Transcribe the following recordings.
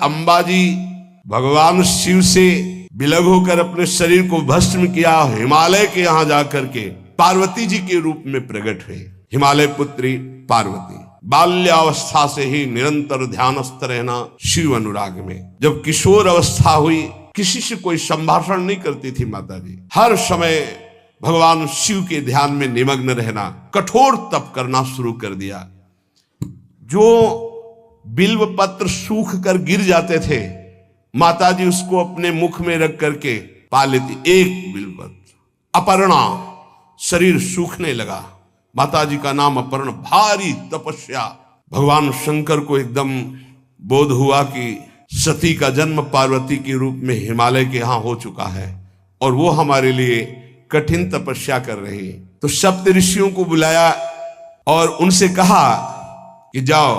अंबाजी भगवान शिव से विलग होकर अपने शरीर को भस्म किया, हिमालय के यहां जाकर के पार्वती जी के रूप में प्रकट हुए। हिमालय पुत्री पार्वती बाल्यावस्था से ही निरंतर ध्यानस्थ रहना शिव अनुराग में। जब किशोर अवस्था हुई, किसी से कोई संभाषण नहीं करती थी माता जी, हर समय भगवान शिव के ध्यान में निमग्न रहना, कठोर तप करना शुरू कर दिया। जो बिल्व पत्र सूख कर गिर जाते थे, माता जी उसको अपने मुख में रख करके पा लेती। एक बिल्व पत्र, अपर्णा, शरीर सूखने लगा। माता जी का नाम अपर्णा। भारी तपस्या। भगवान शंकर को एकदम बोध हुआ कि सती का जन्म पार्वती के रूप में हिमालय के यहां हो चुका है और वो हमारे लिए कठिन तपस्या कर रही है। तो सप्त ऋषियों को बुलाया और उनसे कहा कि जाओ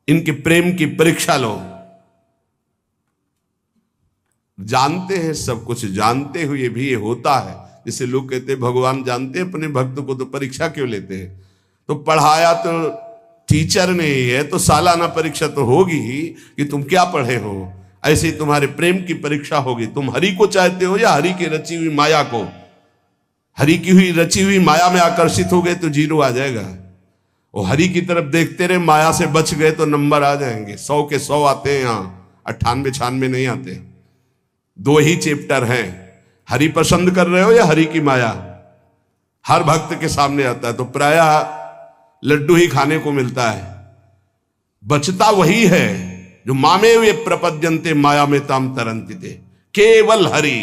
इनके प्रेम की परीक्षा लो। जानते हैं, सब कुछ जानते हुए भी ये होता है। जैसे लोग कहते हैं भगवान जानते हैं अपने भक्त को, तो परीक्षा क्यों लेते हैं? तो पढ़ाया तो टीचर ने ही है, तो सालाना परीक्षा तो होगी ही कि तुम क्या पढ़े हो। ऐसे ही तुम्हारे प्रेम की परीक्षा होगी। तुम हरि को चाहते हो या हरि की रची हुई माया को? हरि की हुई रची हुई माया में आकर्षित हो गए तो 0 आ जाएगा। वो हरि की तरफ देखते रहे, माया से बच गए तो नंबर आ जाएंगे। 100 के 100 आते हैं यहाँ, 98 96 नहीं आते। 2 ही चैप्टर हैं, हरि पसंद कर रहे हो या हरि की माया। हर भक्त के सामने आता है तो प्रायः लड्डू ही खाने को मिलता है। बचता वही है जो मामे वे प्रपद्यन्ते माया में ताम तरंतिते, केवल हरि।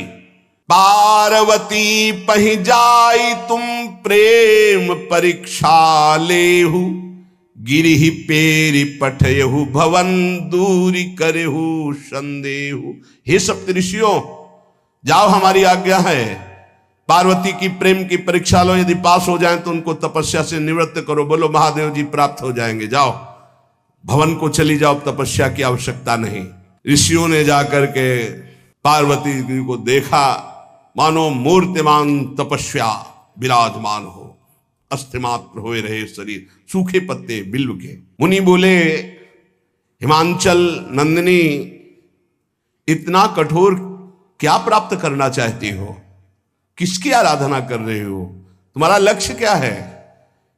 पार्वती पहि जाई तुम प्रेम परीक्षा लेहु, गिरिहि पेरि पठयहु भवन दूरी करेहु संदेहु। हे सप्तऋषियों, जाओ, हमारी आज्ञा है, पार्वती की प्रेम की परीक्षा लो। यदि पास हो जाएं तो उनको तपस्या से निवृत्त करो। बोलो महादेव जी प्राप्त हो जाएंगे। जाओ भवन को चली जाओ, तपस्या की आवश्यकता नहीं। ऋषियों ने जाकर के पार्वती जी को देखा, मानो मूर्तिमान तपस्या विराजमान हो, अस्थिमात्र हुए रहे शरीर, सूखे पत्ते बिल्व के। मुनि बोले, हिमांचल नंदिनी, इतना कठोर क्या प्राप्त करना चाहती हो? किसकी आराधना कर रहे हो? तुम्हारा लक्ष्य क्या है?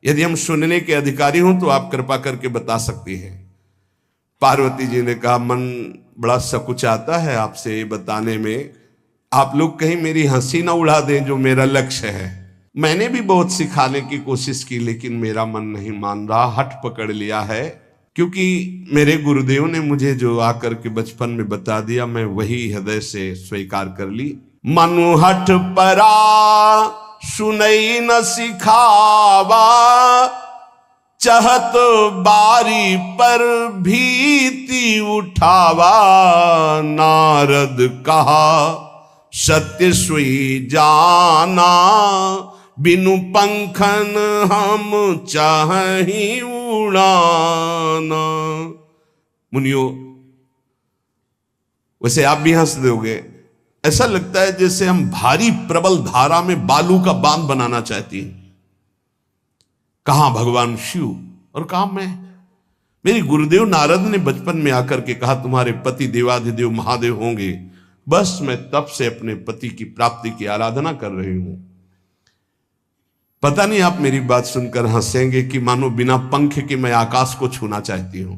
यदि हम सुनने के अधिकारी हों तो आप कृपा करके बता सकती हैं। पार्वती जी ने कहा, मन बड़ा सकुचाता है आपसे बताने में। आप लोग कहीं मेरी हंसी ना उड़ा दें जो मेरा लक्ष्य है। मैंने भी बहुत सिखाने की कोशिश की, लेकिन मेरा मन नहीं मान रहा, हठ पकड़ लिया है। क्योंकि मेरे गुरुदेव ने मुझे जो आकर के बचपन में बता दिया, मैं वही हृदय से स्वीकार कर ली। मनु हठ परा सुनई न सिखावा, चहत बारी पर भीति उठावा। नारद कहा सत्य सोई जाना, बिनु पंखन हम चाहि उड़ाना। मुनियों, वैसे आप भी हंस दोगे। ऐसा लगता है जैसे हम भारी प्रबल धारा में बालू का बांध बनाना चाहती हैं। कहां भगवान शिव और कहां मैं? मेरे गुरुदेव नारद ने बचपन में आकर के कहा, तुम्हारे पति देवाधिदेव महादेव होंगे। बस मैं तब से अपने पति की प्राप्ति की आराधना कर रही हूं। पता नहीं आप मेरी बात सुनकर हंसेंगे कि मानो बिना पंख के मैं आकाश को छूना चाहती हूं।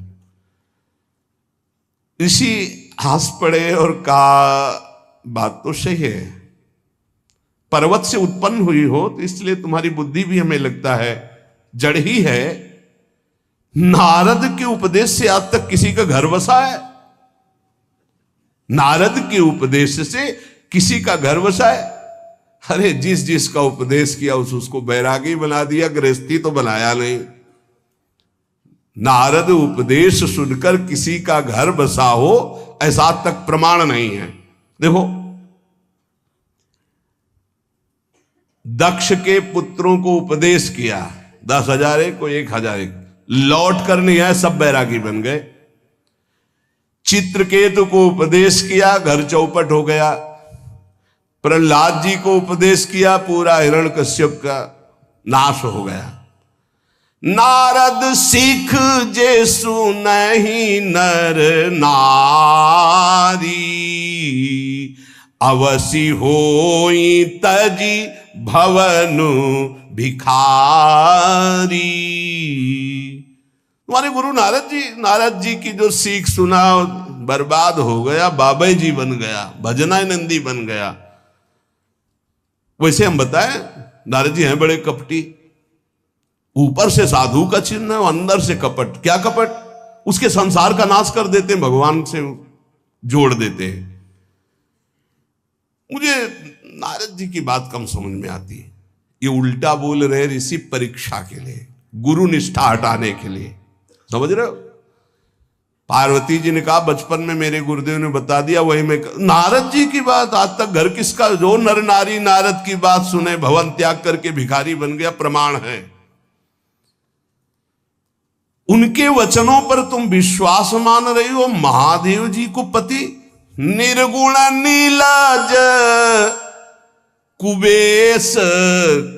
ऋषि हंस पड़े और कहा, बात तो सही है, पर्वत से उत्पन्न हुई हो तो इसलिए तुम्हारी बुद्धि भी हमें लगता है जड़ ही है। नारद के उपदेश से आज तक किसी का घर बसा है? नारद के उपदेश से किसी का घर बसा है? अरे जिस जिसका उपदेश किया उसको बैरागी बना दिया, गृहस्थी तो बनाया नहीं। नारद उपदेश सुनकर किसी का घर बसा हो ऐसा आज तक प्रमाण नहीं है। देखो, दक्ष के पुत्रों को उपदेश किया, 10,000 एक को 1,000 एक, लौट कर नहीं आए, सब बैरागी बन गए। चित्रकेतु को उपदेश किया, घर चौपट हो गया। प्रहलाद जी को उपदेश किया, पूरा हिरण्यकश्यप का नाश हो गया। नारद सीख जे सुनहि नर नारी, अवसि होई तजी भवनु भिखारी। तुम्हारे गुरु नारद जी की जो सीख सुना बर्बाद हो गया, बाबा जी बन गया, भजनानंदी बन गया। वैसे हम बताएं नारद जी हैं बड़े कपटी, ऊपर से साधु का चिन्ह है, अंदर से कपट। क्या कपट? उसके संसार का नाश कर देते हैं, भगवान से जोड़ देते हैं। मुझे नारद जी की बात कम समझ में आती है। ये उल्टा बोल रहे ऋषि परीक्षा के लिए, गुरु निष्ठा हटाने के लिए, समझ रहे हो? पार्वती जी ने कहा बचपन में मेरे गुरुदेव ने बता दिया, वही मैं। नारद जी की बात आज तक घर किसका? जो नर नारी नारद की बात सुने भवन त्याग करके भिखारी बन गया, प्रमाण है। उनके वचनों पर तुम विश्वास मान रही हो। महादेव जी को पति निर्गुण नीलाज कुबेश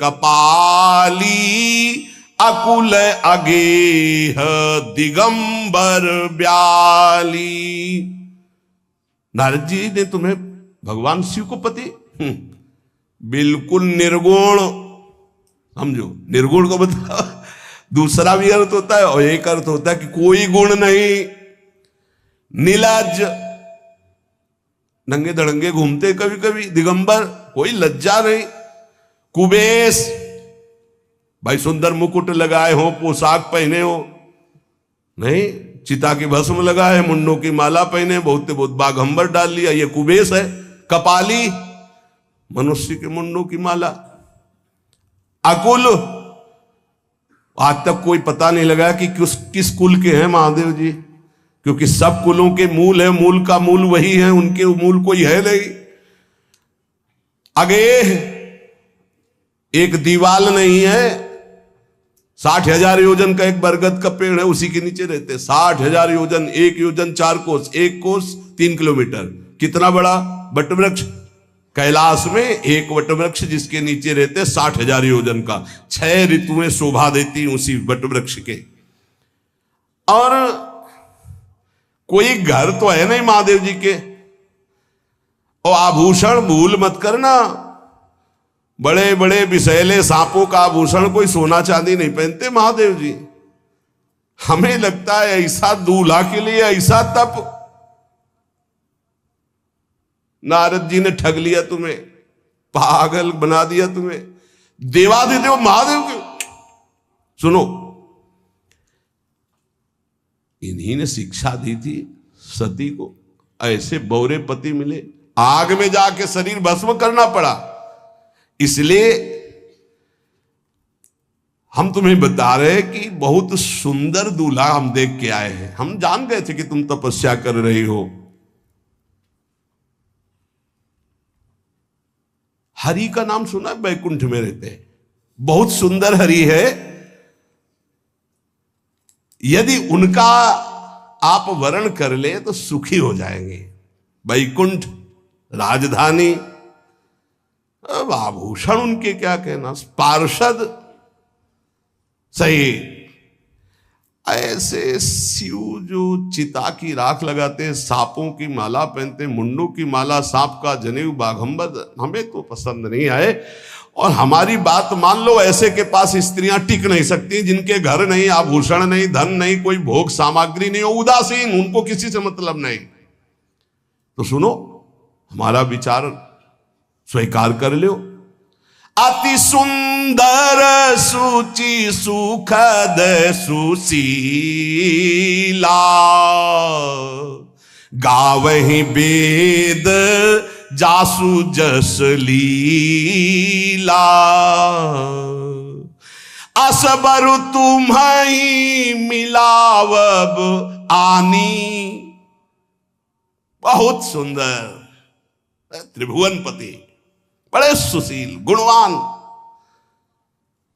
कपाली, अकुल अगेह दिगंबर ब्याली। नारद जी ने तुम्हें भगवान शिव को पति बिल्कुल निर्गुण समझो। निर्गुण को बताओ, दूसरा भी अर्थ होता है और एक अर्थ होता है कि कोई गुण नहीं। नीलाज, नंगे धड़ंगे घूमते कभी कभी। दिगंबर, कोई लज्जा नहीं। कुबेश, भाई सुंदर मुकुट लगाए हो, पोशाक पहने हो, नहीं, चिता की भस्म लगाए, मुंडों की माला पहने, बहुत बाघंबर डाल लिया, ये कुबेश है। कपाली, मनुष्य के मुंडों की माला। अकुल, आज तक कोई पता नहीं लगा कि किस कुल के हैं महादेव जी, क्योंकि सब कुलों के मूल है, मूल का मूल वही है, उनके मूल कोई है नहीं। आगे एक दीवाल नहीं है, 60,000 योजन का एक बरगद का पेड़ है, उसी के नीचे रहते। 60,000 योजन, 1 योजन 4 कोस, 1 कोस 3 किलोमीटर। कितना बड़ा वटवृक्ष? कैलाश में एक वटवृक्ष जिसके नीचे रहते 60,000 योजन का। 6 ऋतुएं शोभा देती उसी वटवृक्ष के। और कोई घर तो है नहीं महादेव जी के। और आभूषण भूल मत करना, बड़े बड़े विषैले सांपों का आभूषण कोई सोना चांदी नहीं पहनते महादेव जी। हमें लगता है ऐसा दूल्हा के लिए ऐसा तप। नारद जी ने ठग लिया तुम्हें, पागल बना दिया तुम्हें। देवाधिदेव महादेव के सुनो, इन्हीं ने शिक्षा दी थी सती को। ऐसे बौरे पति मिले, आग में जाके शरीर भस्म करना पड़ा। इसलिए हम तुम्हें बता रहे हैं कि बहुत सुंदर दूल्हा हम देख के आए हैं। हम जान गए थे कि तुम तपस्या कर रही हो। हरि का नाम सुना है? बैकुंठ में रहते हैं, बहुत सुंदर हरि है। यदि उनका आप वर्ण कर ले तो सुखी हो जाएंगे। बैकुंठ राजधानी, अब आभूषण उनके क्या कहना, पार्षद सही। ऐसे शिव जो चिता की राख लगाते हैं, सांपों की माला पहनते, मुंडों की माला, सांप का जनेऊ, बाघंबर, हमें तो पसंद नहीं आए। और हमारी बात मान लो, ऐसे के पास स्त्रियां टिक नहीं सकती जिनके घर नहीं, आभूषण नहीं, धन नहीं, कोई भोग सामग्री नहीं, उदासीन, उनको किसी से मतलब नहीं। तो सुनो, हमारा विचार स्वीकार कर लो। अति सुंदर सुचि सुखद सुशीला, गावहि वेद जासु जस लीला, असबर तुम्हि मिलावब आनी। बहुत सुंदर त्रिभुवनपति, बड़े सुशील गुणवान,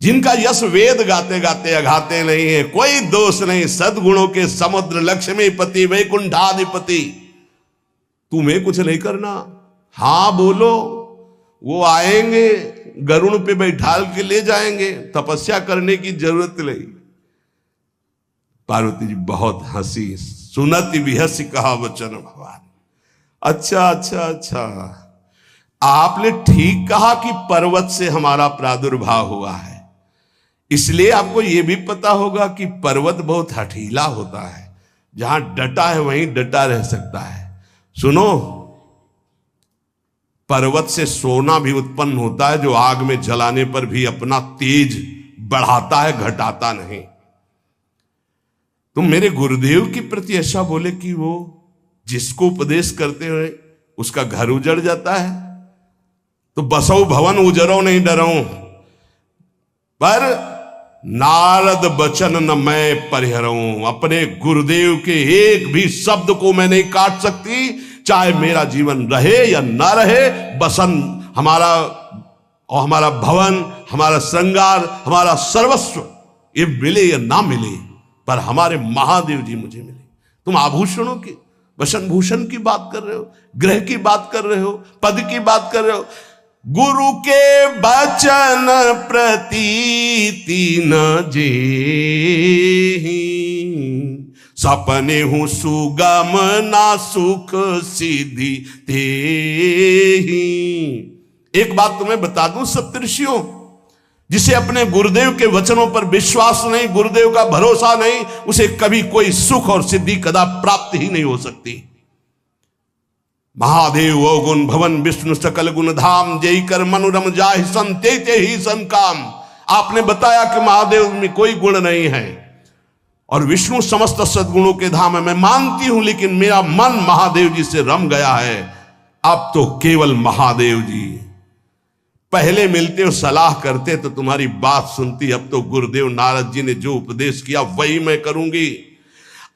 जिनका यश वेद गाते गाते अघाते नहीं है, कोई दोष नहीं, सद्गुणों के समुद्र, लक्ष्मीपति, वैकुंठाधिपति। तुम्हें कुछ नहीं करना, हाँ बोलो, वो आएंगे, गरुड़ पे बैठाल के ले जाएंगे। तपस्या करने की जरूरत नहीं, पार्वती जी बहुत हंसी। सुनति बिहसी कहा वचन भगवान। अच्छा अच्छा अच्छा, आपने ठीक कहा कि पर्वत से हमारा प्रादुर्भाव हुआ है, इसलिए आपको यह भी पता होगा कि पर्वत बहुत हठीला होता है, जहां डटा है वहीं डटा रह सकता है। सुनो, पर्वत से सोना भी उत्पन्न होता है, जो आग में जलाने पर भी अपना तेज बढ़ाता है, घटाता नहीं। तुम मेरे गुरुदेव के प्रति ऐसा बोले कि वो जिसको उपदेश करते हुए उसका घर उजड़ जाता है। तो बसो भवन उजरो नहीं डरो, पर नारद बचन न मैं परिहरऊं। अपने गुरुदेव के एक भी शब्द को मैं नहीं काट सकती, चाहे मेरा जीवन रहे या ना रहे। बसन हमारा और हमारा भवन, हमारा श्रृंगार, हमारा सर्वस्व, ये मिले या ना मिले, पर हमारे महादेव जी मुझे मिले। तुम आभूषणों की, वसन भूषण की बात कर रहे हो, ग्रह की बात कर रहे हो, पद की बात कर रहे हो। गुरु के बचन प्रतीति न जेहि, सपने हूं सुगम ना सुख सिद्धि तेहि। एक बात तुम्हें बता दूं सप्तऋषियों, जिसे अपने गुरुदेव के वचनों पर विश्वास नहीं, गुरुदेव का भरोसा नहीं, उसे कभी कोई सुख और सिद्धि कदा प्राप्त ही नहीं हो सकती। महादेव वो गुण भवन विष्णु सकल गुण धाम, जय कर मनोरम जाहि संते ते ही सन काम। आपने बताया कि महादेव में कोई गुण नहीं है और विष्णु समस्त सद्गुणों के धाम है, मैं मानती हूं, लेकिन मेरा मन महादेव जी से रम गया है। अब तो केवल महादेव जी। पहले मिलते हो सलाह करते तो तुम्हारी बात सुनती, अब तो गुरुदेव नारद जी ने जो उपदेश किया वही मैं करूंगी।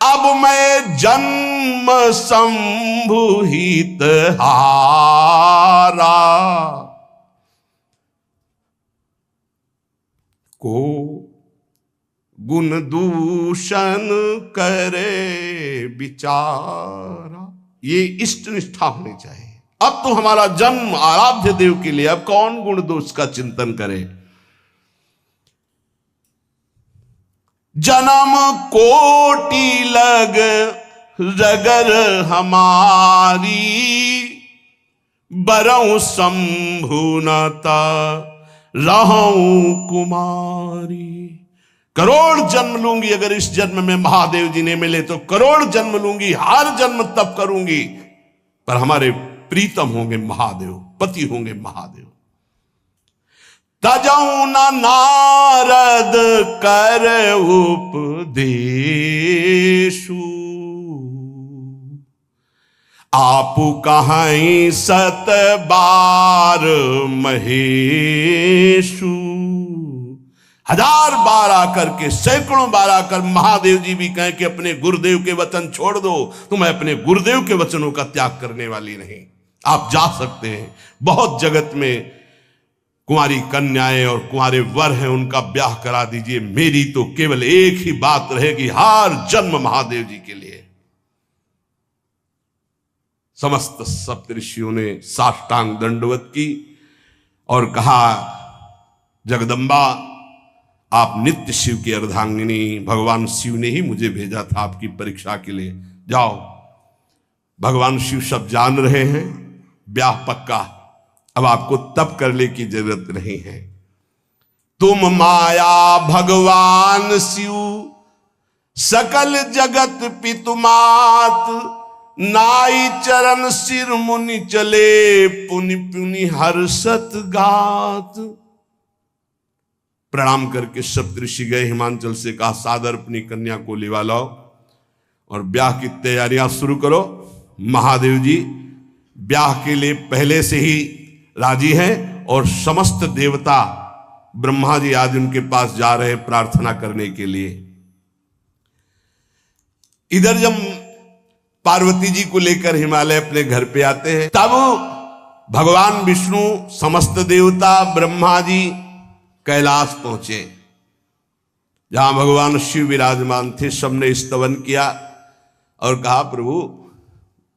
अब मैं जन्म संभुहित हारा, को गुण दूषण करे विचारा। ये इष्ट निष्ठा होनी चाहिए। अब तो हमारा जन्म आराध्य देव के लिए, अब कौन गुण दोष का चिंतन करे। जन्म कोटि लग रगर हमारी, बरऊं शंभुनता रहूं कुमारी। करोड़ जन्म लूंगी, अगर इस जन्म में महादेव जी ने मिले तो करोड़ जन्म लूंगी, हर जन्म तप करूंगी, पर हमारे प्रीतम होंगे महादेव, पति होंगे महादेव। तजऊ न नारद कर उपदेशु, आपु कहीं सत बार महेशु। हजार बार आकर के, सैकड़ों बार आकर महादेव जी भी कहें कि अपने गुरुदेव के वचन छोड़ दो, तो मैं अपने गुरुदेव के वचनों का त्याग करने वाली नहीं। आप जा सकते हैं, बहुत जगत में कुंवारी कन्याएं और कुंवारे वर हैं, उनका ब्याह करा दीजिए। मेरी तो केवल एक ही बात रहेगी, हर जन्म महादेव जी के लिए। समस्त सप्तऋषियों ने साष्टांग दंडवत की और कहा, जगदम्बा आप नित्य शिव की अर्धांगिनी, भगवान शिव ने ही मुझे भेजा था आपकी परीक्षा के लिए। जाओ, भगवान शिव सब जान रहे हैं, ब्याह पक्का, अब आपको तप करने की जरूरत नहीं है। तुम माया भगवान शिव, सकल जगत पितुमात, नाई चरण सिर मुनि चले, पुनि पुनि हर्षत गात। प्रणाम करके सप्तऋषि गए, हिमांचल से कहा, सादर अपनी कन्या को लिवा लाओ और ब्याह की तैयारियां शुरू करो। महादेव जी ब्याह के लिए पहले से ही राजी हैं और समस्त देवता ब्रह्मा जी आदि उनके पास जा रहे हैं प्रार्थना करने के लिए। इधर जब पार्वती जी को लेकर हिमालय अपने घर पे आते हैं, तब भगवान विष्णु, समस्त देवता, ब्रह्मा जी कैलाश पहुंचे, जहां भगवान शिव विराजमान थे। सबने स्तवन किया और कहा, प्रभु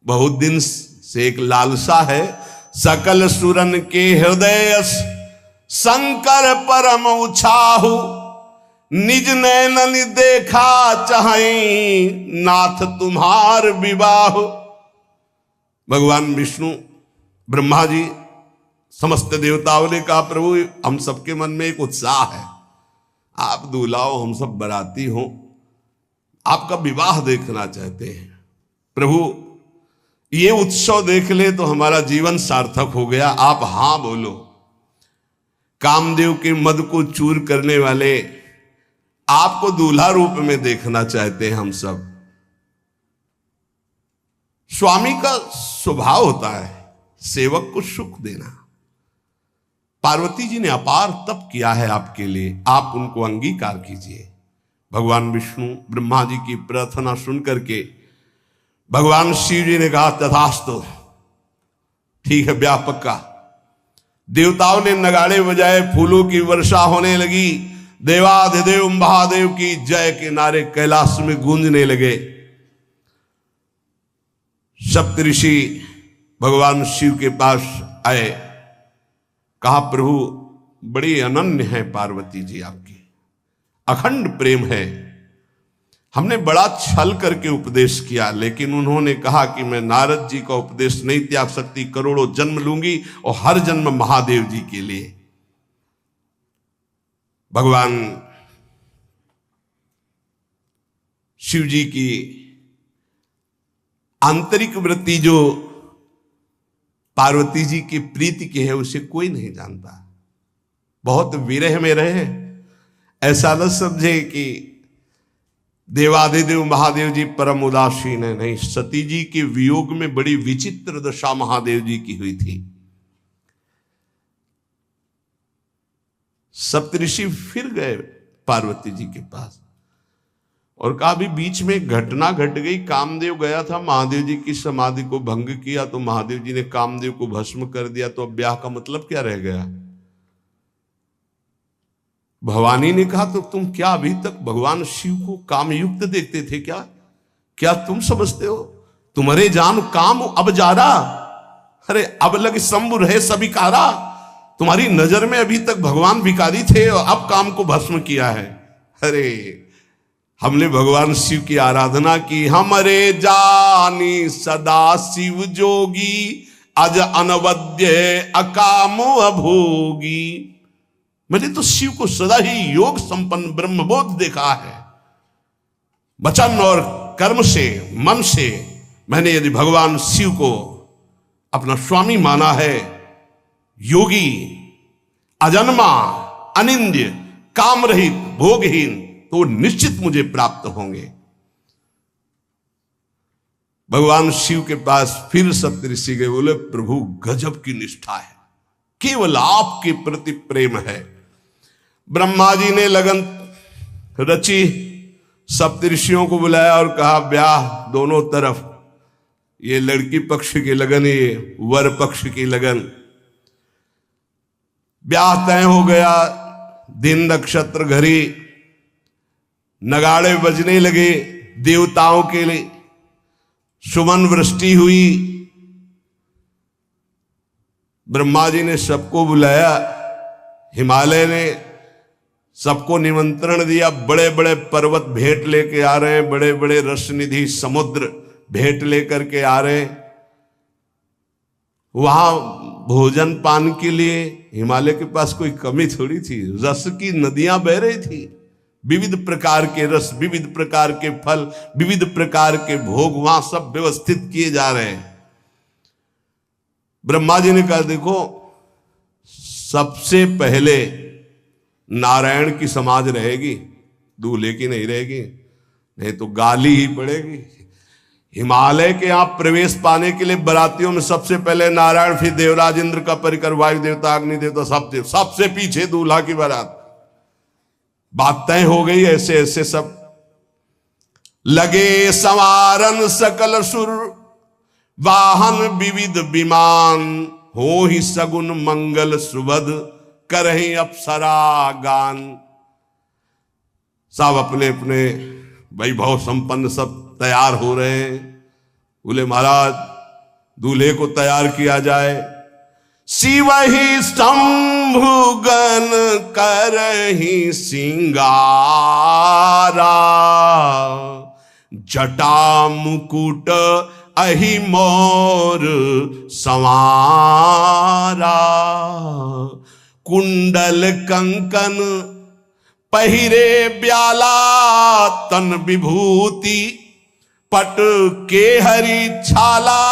बहुत दिन से एक लालसा है, सकल सुरन के हृदय शंकर परम उछाहु, निज नैनन देखा चाहे नाथ तुम्हार विवाह। भगवान विष्णु ब्रह्मा जी समस्त देवताओं ने कहा प्रभु हम सबके मन में एक उत्साह है, आप दूल्हा हो हम सब बराती हो, आपका विवाह देखना चाहते हैं। प्रभु ये उत्सव देख ले तो हमारा जीवन सार्थक हो गया, आप हां बोलो। कामदेव के मद को चूर करने वाले आपको दूल्हा रूप में देखना चाहते हैं हम सब। स्वामी का स्वभाव होता है सेवक को सुख देना। पार्वती जी ने अपार तप किया है आपके लिए, आप उनको अंगीकार कीजिए। भगवान विष्णु ब्रह्मा जी की प्रार्थना सुन करके भगवान शिव जी ने कहा तथास्तु, ठीक है ब्याह पक्का। देवताओं ने नगाड़े बजाए, फूलों की वर्षा होने लगी, देवाधिदेव महादेव की जय के नारे कैलाश में गूंजने लगे। सप्तऋषि भगवान शिव के पास आए, कहा प्रभु बड़ी अनन्य है पार्वती जी आपकी, अखंड प्रेम है, हमने बड़ा छल करके उपदेश किया लेकिन उन्होंने कहा कि मैं नारद जी का उपदेश नहीं त्याग सकती, करोड़ों जन्म लूंगी और हर जन्म महादेव जी के लिए। भगवान शिव जी की आंतरिक वृत्ति जो पार्वती जी की प्रीति की है उसे कोई नहीं जानता। बहुत विरह में रहे, ऐसा न समझे कि देवाधिदेव महादेव जी परम उदासीन है, नहीं, सती जी के वियोग में बड़ी विचित्र दशा महादेव जी की हुई थी। सप्तऋषि फिर गए पार्वती जी के पास और कहा अभी बीच में घटना घट गई, कामदेव गया था महादेव जी की समाधि को भंग किया तो महादेव जी ने कामदेव को भस्म कर दिया, तो अब ब्याह का मतलब क्या रह गया। भवानी ने कहा तो तुम क्या अभी तक भगवान शिव को कामयुक्त देखते थे क्या? क्या तुम समझते हो तुम्हारे जान काम अब जा रहा, अरे अब लग शंभु रहे सबिकारा। तुम्हारी नजर में अभी तक भगवान भिखारी थे और अब काम को भस्म किया है। अरे हमने भगवान शिव की आराधना की, हमरे जानी सदा शिव जोगी, अज अनवद्य अकामो अभोगी। मैंने तो शिव को सदा ही योग संपन्न ब्रह्मबोध देखा है। वचन और कर्म से मन से मैंने यदि भगवान शिव को अपना स्वामी माना है, योगी, अजन्मा, अनिंद्य, काम रहित, भोगहीन, तो निश्चित मुझे प्राप्त होंगे। भगवान शिव के पास फिर सप्तऋषि गए, बोले प्रभु गजब की निष्ठा है, केवल आपके प्रति प्रेम है। ब्रह्मा जी ने लगन रची, सप्तऋषियों को बुलाया और कहा ब्याह दोनों तरफ, ये लड़की पक्ष की लगन, ये वर पक्ष की लगन। ब्याह तय हो गया, दिन नक्षत्र घड़ी, नगाड़े बजने लगे, देवताओं के लिए सुमन वृष्टि हुई। ब्रह्मा जी ने सबको बुलाया, हिमालय ने सबको निमंत्रण दिया, बड़े बड़े पर्वत भेंट लेके आ रहे हैं, बड़े बड़े रसनिधि समुद्र भेंट लेकर के आ रहे हैं। वहां भोजन पान के लिए हिमालय के पास कोई कमी थोड़ी थी, रस की नदियां बह रही थी, विविध प्रकार के रस, विविध प्रकार के फल, विविध प्रकार के भोग वहां सब व्यवस्थित किए जा रहे हैं। ब्रह्मा जी ने कहा देखो सबसे पहले नारायण की समाज रहेगी, दूल्हे की नहीं रहेगी, नहीं तो गाली ही पड़ेगी। हिमालय के यहां प्रवेश पाने के लिए बरातियों में सबसे पहले नारायण, फिर देवराज इंद्र का परिकर, वायु देवता, अग्नि देवता, सबसे पीछे दूल्हा की बारात। बात तय हो गई। ऐसे ऐसे सब लगे संवारन सकल सुर, वाहन विविध विमान, हो ही सगुन मंगल सुबद, करहि अप्सरा गान। सब अपने अपने वैभव संपन्न सब तैयार हो रहे हैं। बोले महाराज दूल्हे को तैयार किया जाए। शिव ही शंभुगन करहि सिंगारा, जटा मुकुट अहि मोर संवारा। कुंडल कंकन पहिरे ब्याला, तन विभूति पट के हरि छाला।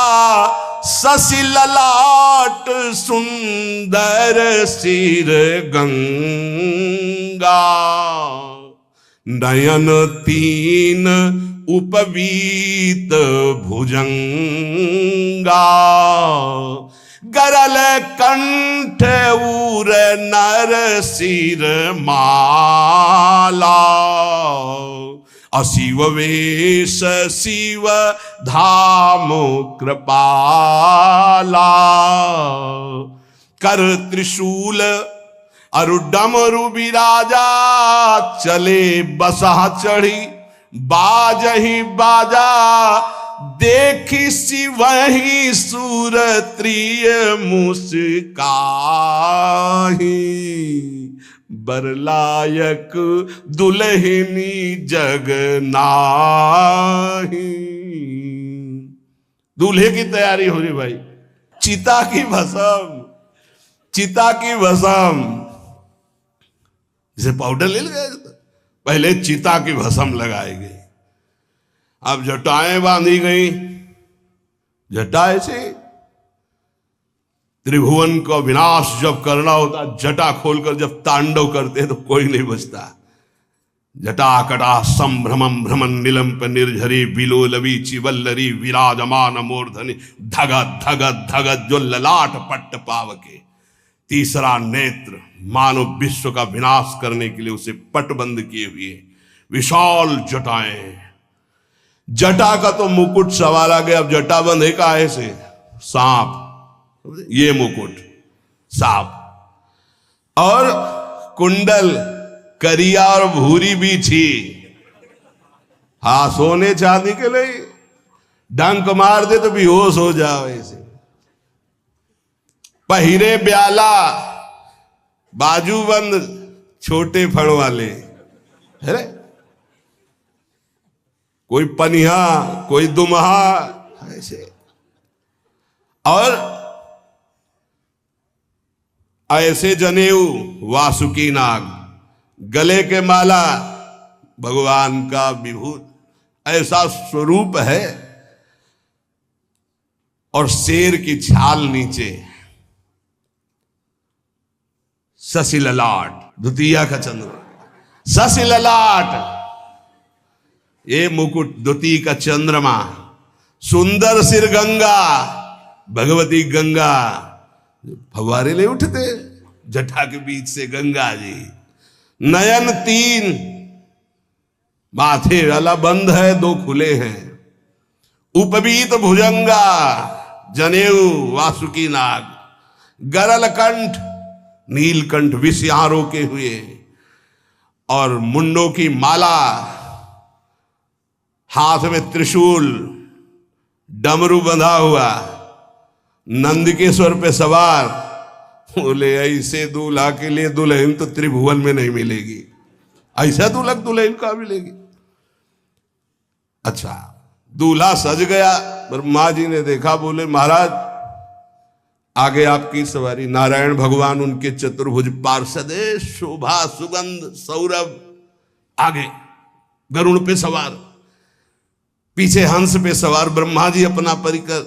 शशि ललाट सुंदर सिर गंगा, नयन तीन उपवीत भुजंगा। गरल कंठ उर नर सिर माला, अशिव वेश शिव धाम कृपाला। कर त्रिशूल अरु डमरु बिराजा, चले बसा चढ़ी बाजहि बाजा। देखी शिवहि सुरत्रिय मुस्काहि, बरलायक दुल्हनी जग नाही। दूल्हे की तैयारी हो रही भाई। चिता की भस्म, चिता की भस्म, जैसे पाउडर ले गए, पहले चिता की भस्म लगाई गई, अब जटाएं बांधी गई। जटा ऐसे त्रिभुवन का विनाश जब करना होता, जटा खोलकर जब तांडव करते तो कोई नहीं बचता। जटाकटा संभ्रमं भ्रमण निलंप निर्झरी, विलोलवी चिवल्लरी विराजमान मूर्धनि। धगत धगत धगत जो ललाट पट्ट पावके। तीसरा नेत्र मानव विश्व का विनाश करने के लिए उसे पटबंद किए हुए विशाल जटाएं। जटा का तो मुकुट सवार आ गया, अब जटा बंध है काहे से? सांप, ये मुकुट सांप। और कुंडल करिया और भूरी भी थी। हाँ, सोने चांदी के लिए डंक मार दे तो बेहोश हो जाओ ऐसे। पहिरे ब्याला, बाजूबंद छोटे फड़ वाले है, कोई पनिहा कोई दुमहा ऐसे। और ऐसे जनेऊ वासुकी नाग, गले के माला भगवान का विभूत, ऐसा स्वरूप है। और शेर की छाल नीचे, शशि ललाट, द्वितीया का चंद्र, शशि ललाट, ये मुकुट द्वितीय का चंद्रमा। सुंदर सिर गंगा, भगवती गंगा, फवारे ले उठते जटा के बीच से गंगा जी। नयन तीन, माथे वाला बंद है, दो खुले हैं। उपवीत भुजंगा, जनेऊ वासुकी नाग। गरल कंठ, नीलकंठ विष यहां रोके हुए। और मुंडों की माला, हाथ में त्रिशूल, डमरू बंधा हुआ, नंदकेश्वर पे सवार। बोले ऐसे दूल्हा के लिए दुल्हन तो त्रिभुवन में नहीं मिलेगी, ऐसा दूल्हा दुल्हन का मिलेगी। अच्छा, दूल्हा सज गया, ब्रह्मा जी ने देखा, बोले महाराज आगे आपकी सवारी। नारायण भगवान उनके चतुर्भुज पार्षदे, शोभा सुगंध सौरभ, आगे गरुण पे सवार, पीछे हंस पे सवार। ब्रह्मा जी अपना परिकर